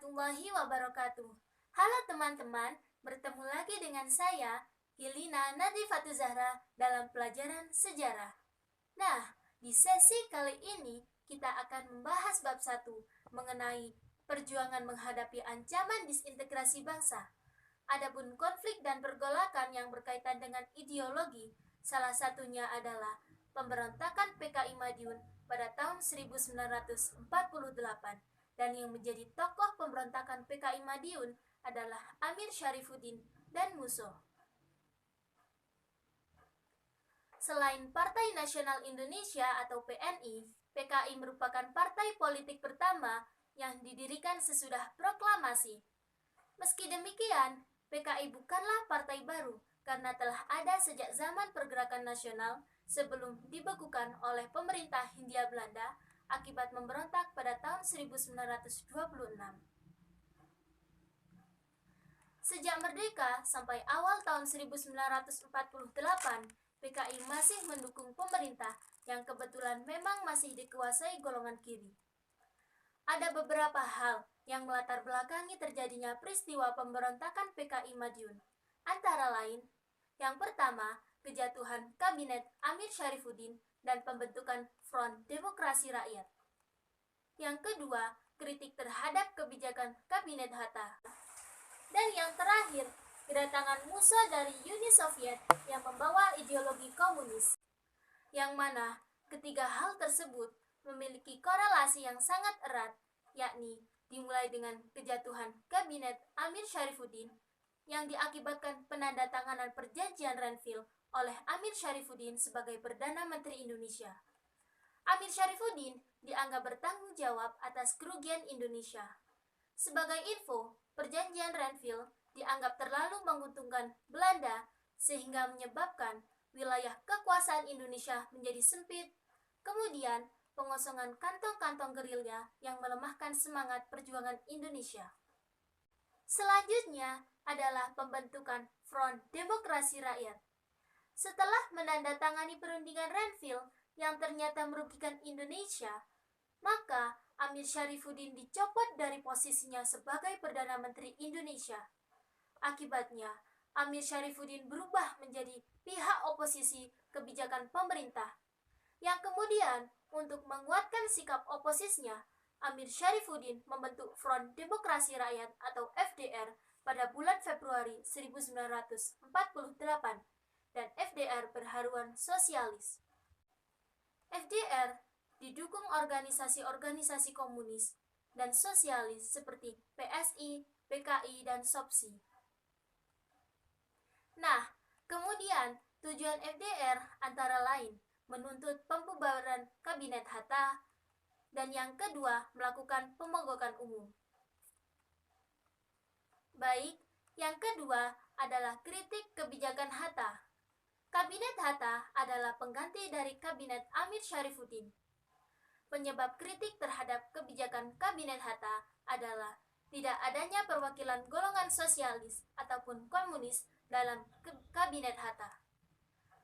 warahmatullahi wabarakatuh. Halo teman-teman, bertemu lagi dengan saya, Hilina Nadifatu Zahra dalam pelajaran sejarah. Nah, di sesi kali ini kita akan membahas bab 1 mengenai perjuangan menghadapi ancaman disintegrasi bangsa. Adapun konflik dan pergolakan yang berkaitan dengan ideologi, salah satunya adalah pemberontakan PKI Madiun pada tahun 1948. Dan yang menjadi tokoh pemberontakan PKI Madiun adalah Amir Syarifuddin dan Musso. Selain Partai Nasional Indonesia atau PNI, PKI merupakan partai politik pertama yang didirikan sesudah proklamasi. Meski demikian, PKI bukanlah partai baru karena telah ada sejak zaman pergerakan nasional sebelum dibekukan oleh pemerintah Hindia Belanda akibat memberontak pada tahun 1926. Sejak merdeka sampai awal tahun 1948, PKI masih mendukung pemerintah yang kebetulan memang masih dikuasai golongan kiri. Ada beberapa hal yang melatar belakangi terjadinya peristiwa pemberontakan PKI Madiun. Antara lain, yang pertama, kejatuhan Kabinet Amir Syarifuddin dan pembentukan Front Demokrasi Rakyat. Yang kedua, kritik terhadap kebijakan Kabinet Hatta. Dan yang terakhir, kedatangan Musso dari Uni Soviet yang membawa ideologi komunis. Yang mana ketiga hal tersebut memiliki korelasi yang sangat erat, yakni dimulai dengan kejatuhan Kabinet Amir Syarifuddin yang diakibatkan penandatanganan perjanjian Renville oleh Amir Syarifuddin sebagai Perdana Menteri Indonesia. Amir Syarifuddin dianggap bertanggung jawab atas kerugian Indonesia. Sebagai info, perjanjian Renville dianggap terlalu menguntungkan Belanda sehingga menyebabkan wilayah kekuasaan Indonesia menjadi sempit. Kemudian, pengosongan kantong-kantong gerilya yang melemahkan semangat perjuangan Indonesia. Selanjutnya adalah pembentukan Front Demokrasi Rakyat. Setelah menandatangani perundingan Renville yang ternyata merugikan Indonesia, maka Amir Syarifuddin dicopot dari posisinya sebagai Perdana Menteri Indonesia. Akibatnya, Amir Syarifuddin berubah menjadi pihak oposisi kebijakan pemerintah. Yang kemudian, untuk menguatkan sikap oposisinya, Amir Syarifuddin membentuk Front Demokrasi Rakyat atau FDR pada bulan Februari 1948 dan FDR berhaluan sosialis. FDR didukung organisasi-organisasi komunis dan sosialis seperti PSI, PKI, dan SOPSI. Nah, kemudian tujuan FDR antara lain menuntut pembubaran Kabinet Hatta, dan yang kedua melakukan pemogokan umum. Baik, yang kedua adalah kritik kebijakan Hatta. Kabinet Hatta adalah pengganti dari Kabinet Amir Syarifuddin. Penyebab kritik terhadap kebijakan Kabinet Hatta adalah tidak adanya perwakilan golongan sosialis ataupun komunis dalam Kabinet Hatta.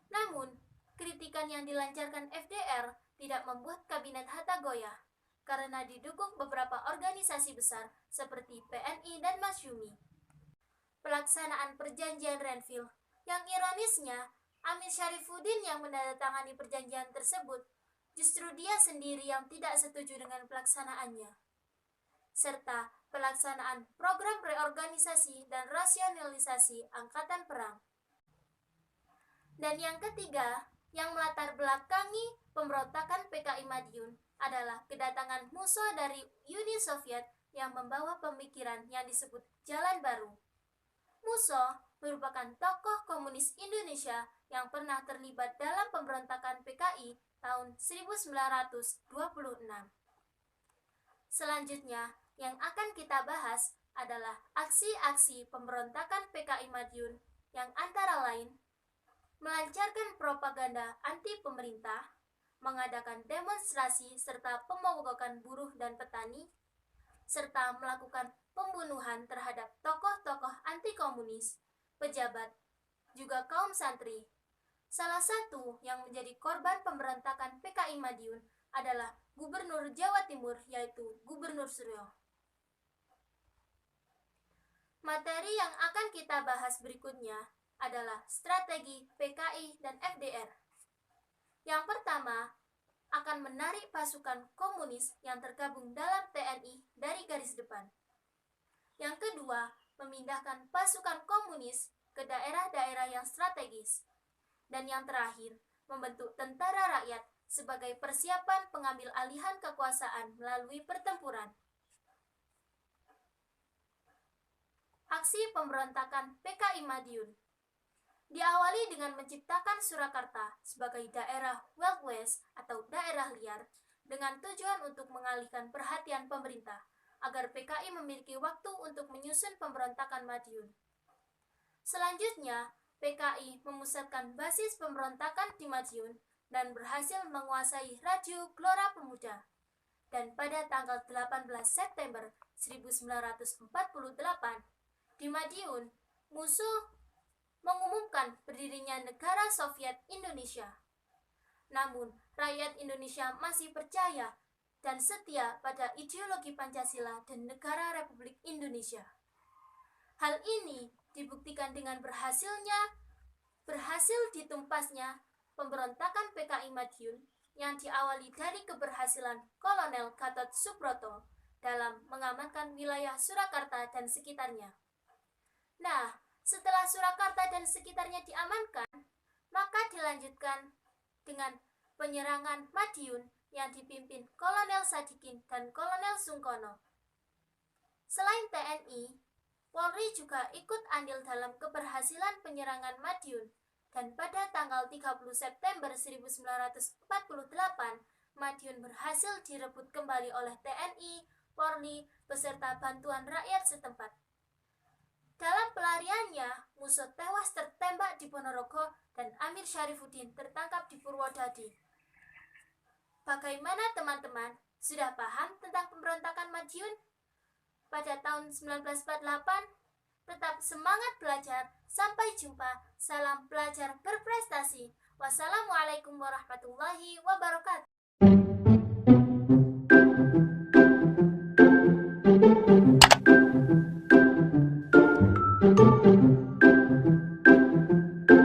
Namun, kritikan yang dilancarkan FDR tidak membuat Kabinet Hatta goyah, karena didukung beberapa organisasi besar seperti PNI dan Masyumi. Pelaksanaan perjanjian Renville, yang ironisnya, Amir Syarifuddin yang menandatangani perjanjian tersebut, justru dia sendiri yang tidak setuju dengan pelaksanaannya. Serta pelaksanaan program reorganisasi dan rasionalisasi angkatan perang. Dan yang ketiga, yang melatar belakangi pemberontakan PKI Madiun adalah kedatangan Musso dari Uni Soviet yang membawa pemikiran yang disebut Jalan Baru. Musso merupakan tokoh komunis Indonesia yang pernah terlibat dalam pemberontakan PKI tahun 1926. Selanjutnya, yang akan kita bahas adalah aksi-aksi pemberontakan PKI Madiun yang antara lain melancarkan propaganda anti pemerintah, mengadakan demonstrasi serta pemogokan buruh dan petani, serta melakukan pembunuhan terhadap tokoh-tokoh anti-komunis, pejabat, juga kaum santri. Salah satu yang menjadi korban pemberontakan PKI Madiun adalah Gubernur Jawa Timur, yaitu Gubernur Suryo. Materi yang akan kita bahas berikutnya adalah strategi PKI dan FDR. Yang pertama, akan menarik pasukan komunis yang tergabung dalam TNI dari garis depan. Yang kedua, memindahkan pasukan komunis ke daerah-daerah yang strategis. Dan yang terakhir, membentuk tentara rakyat sebagai persiapan pengambil alihan kekuasaan melalui pertempuran. Aksi pemberontakan PKI Madiun diawali dengan menciptakan Surakarta sebagai daerah Wild West atau daerah liar dengan tujuan untuk mengalihkan perhatian pemerintah agar PKI memiliki waktu untuk menyusun pemberontakan Madiun. Selanjutnya, PKI memusatkan basis pemberontakan di Madiun dan berhasil menguasai Radio Gelora Pemuda. Dan pada tanggal 18 September 1948, di Madiun, musuh mengumumkan berdirinya negara Soviet Indonesia. Namun, rakyat Indonesia masih percaya dan setia pada ideologi Pancasila dan Negara Republik Indonesia. Hal ini dibuktikan dengan berhasil ditumpasnya pemberontakan PKI Madiun yang diawali dari keberhasilan Kolonel Gatot Subroto dalam mengamankan wilayah Surakarta dan sekitarnya. Nah, setelah Surakarta dan sekitarnya diamankan, maka dilanjutkan dengan penyerangan Madiun yang dipimpin Kolonel Sadikin dan Kolonel Sungkono. Selain TNI, Polri juga ikut andil dalam keberhasilan penyerangan Madiun, dan pada tanggal 30 September 1948, Madiun berhasil direbut kembali oleh TNI, Polri, beserta bantuan rakyat setempat. Dalam pelariannya, musuh tewas tertembak di Ponorogo dan Amir Syarifuddin tertangkap di Purwodadi. Bagaimana teman-teman? Sudah paham tentang pemberontakan Madiun? Pada tahun 1948, tetap semangat belajar. Sampai jumpa. Salam pelajar berprestasi. Wassalamualaikum warahmatullahi wabarakatuh.